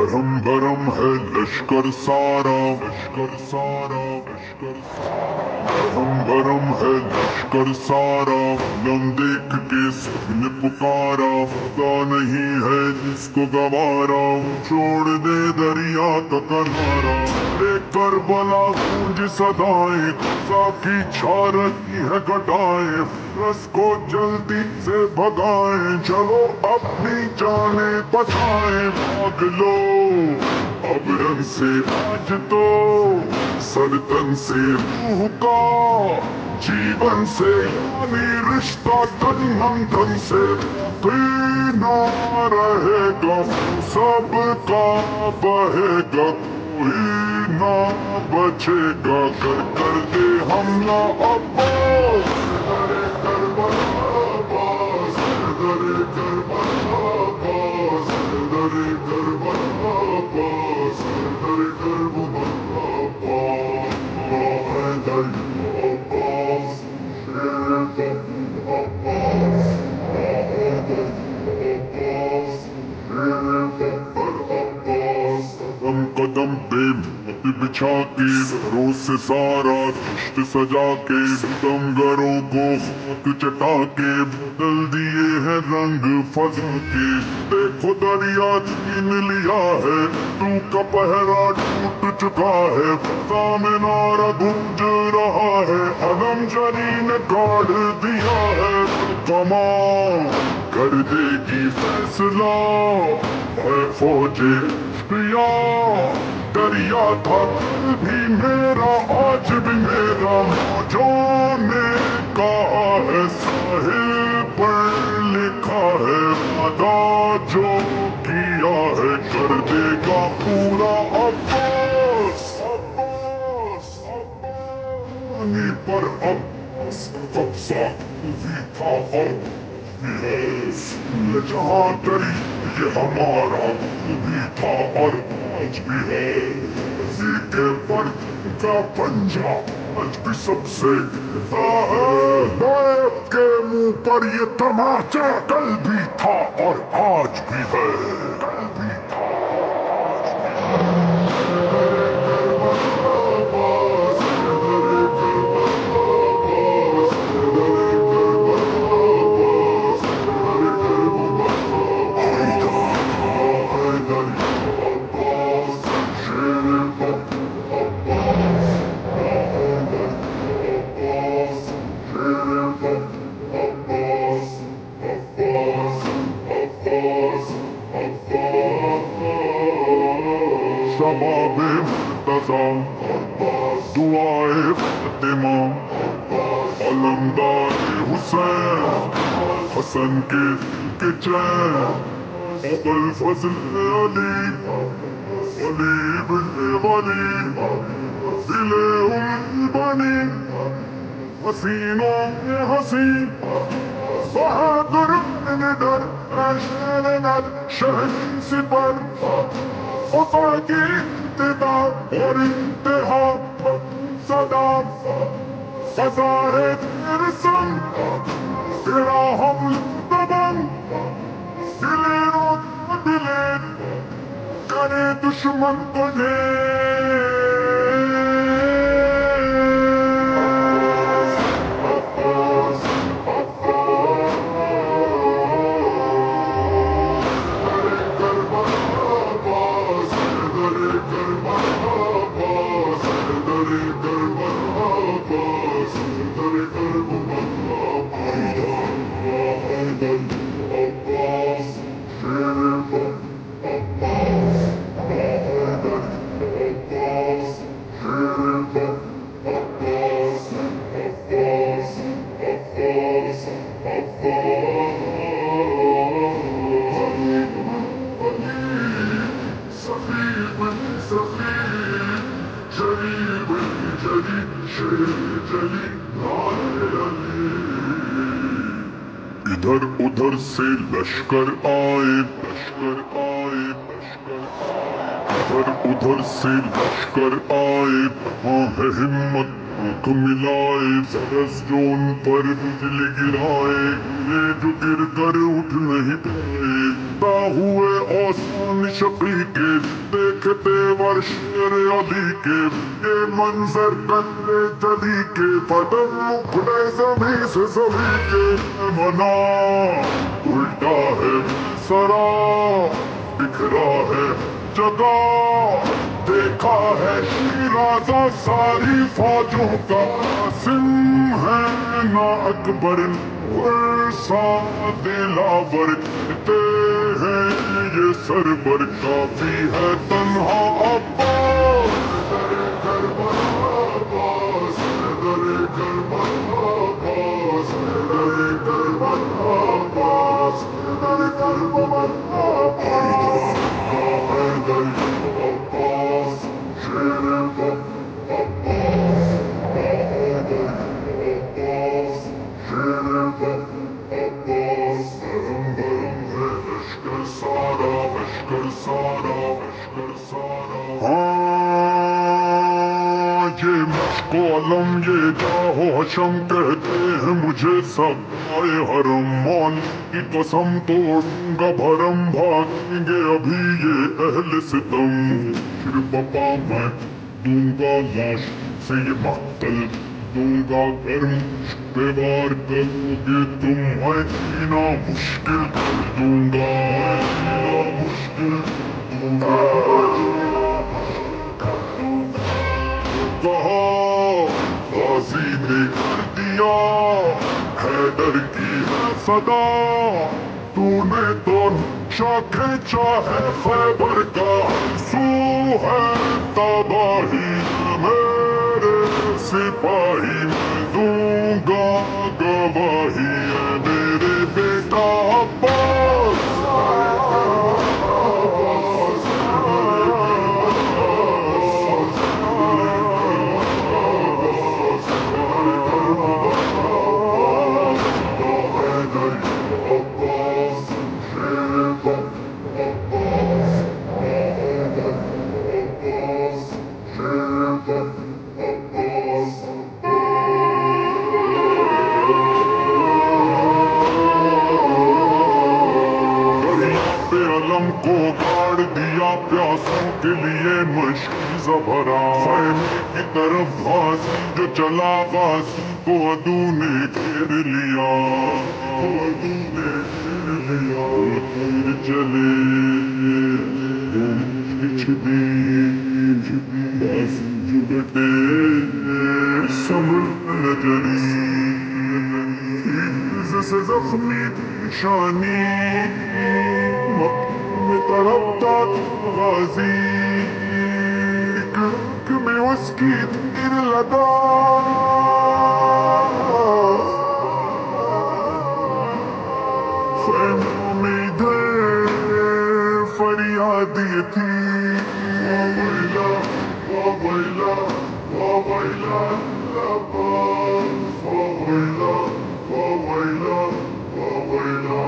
برہم برہم ہے لشکر سارا، لشکر سارا، لشکر سارا، برہم برہم ہے لشکر سارا، لم دیکھ کے سب نے پکارا، خدا نہیں ہے جس کو گوارا، چھوڑ دے دریا کا کنارا، ایک کربلا گونج صدائیں، خدا کی چھا رہی ہے گھٹائیں، رس کو جلدی سے بھگائیں، چلو اپنی جانیں بچائیں، بھاگ لو اب رن سے آج تو، سر تن سے روح کا، جیون سے یعنی رشتہ تن من دھن سے، باقی نہ رہے گا سب کا بہے گا، کوئی نہ بچے گا، کر کر دے حملہ عباس، درے کربلا عباس، درے کربلا عباس، درے کربلا عباس، درے کربلا عباس، حیدر عباس، شیر عباس، حیدر عباس، شیر عباس، قدم قدم پہ موت بچھا کے، سروں سے سارا دشت سجا کے، ستمگروں کو خاک چٹا کے، بدل دیے ہیں رنگ فضا کے، دیکھو دریا چھین لیا ہے، تو کا پہرا ٹوٹ چکا ہے، فضا میں نعرہ گونج رہا ہے، علم جری نے گاڑ دیا ہے، کمان کر دے گی فیصلہ، ہے فوج اشقیا، دریا تھا کل بھی میرا آج بھی میرا، موجوں نے کہا ہے ساحل پر لکھا ہے، وعدہ جو کیا ہے کر دے گا پورا عباس، عباس، پانی پر عباس کا قبضہ بھی تھا اور بھی ہے، سول جہاں تری یہ ہمارا بھی تھا اور آج بھی ہے، اسی کے پردوں کا پنجہ آج بھی سب سے گرتا ہے، نائب کے منہ پر یہ تماچا کل بھی تھا اور آج بھی ہے، کل بھی تھا آج بھی ہے، درے کربلا عباس، درے کربلا عباس، درے کربلا عباس، درے کربلا عباس، حیدر عباس، شیر عباس، حیدر عباس، شیر عباس، عباس، عباس، عباس، شباب مرتضیٰ، دعائے فاطمہ، علمدار حسین، حسن کے دل کے چین، ابو الفضل علی، علی بن ولی، دل ام بنی، حسینوں میں حسین، بہادر نڈر، نر شہنی سپر، خطا کی ابتدا اور انتہا صدا، فضا ہے تیرے سنگ، تیرا حمل دبن، دلیر دلیر کرے دشمن کو ڈھیر، عباس، عباس، درے کربلا عباس، درے کربلا عباس، درے کربلا عباس، درے کربلا عباس، حیدر عباس، شیر عباس، حیدر عباس، شیر عباس، عباس، عباس، عباس، سخی بن سخی، جلی بن جلی، شیر جلی نعرے علی، ادھر ادھر سے لشکر آئے، لشکر آئے، لشکر آئے، ادھر ادھر سے لشکر آئے، کہاں ہے ہمت آنکھ ملائے سرس جو ان پر بجلی گرائے یہ جو گر کر اٹھ نہیں پائے ہوئے آسان شقی کے دیکھتے ور شیر علی کے یہ منظر کرنے جلی کے پدم اکھڑے زمین سے سبھی کے منا الٹا ہے سرا بکھرا ہے جگہ دیکھا ہے شیرازہ ساری فوجوں کا قاسم ہے نا اکبر ورثہ دلاور کہتے ہیں یہ سربر کافی ہے تنہا عباس در کربلا عباس در کربلا عباس در کربلا عباس در کربلا عباس حیدر عباس شیر عباس حیدر عباس شیر عباس برم برم ہے لشکر سارا لشکر سارا لشکر سارا یہ مشق و علم یہ جاہ و حشم کہتے ہیں مجھے سب آئے حرم مان کی قسم توڑوں گا بھرم بھاگیں گے ابھی یہ اہل ستم پھر بپا میں دوں گا لاش سے یہ مقتل دوں گا گر مجھ پہ وار کرو گے تم میں جینا مشکل کر دوں گا جینا مشکل کر دوں گا کہا غازی نے کر دیا حیدر کی ہے صدا تو نے تو نقشہ کھینچا ہے خیبر کا سو ہے تباہی میرے سپاہی میں دوں گا گواہی ہے میرے بیٹا عباس علم کو گاڑ دیا پیاسوں کے لیے مشکیزہ بھرا خیمے کی طرف غازی جو چلا غازی کو عدو نے گھیر لیا عدو نے گھیر لیا تیر چلے کھچ دی بازو جو بٹے سنبھل جلی سے زخمی نشانی میں تڑپتا تھا غازی کہ میں اس کی تیر لگا خیموں میں ادھر فریاد یہ تھی ویلا ویلا ویلا عباس ویلا ویلا ویلا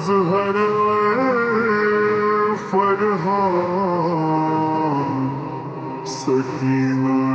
مظہر فرحان سکینہ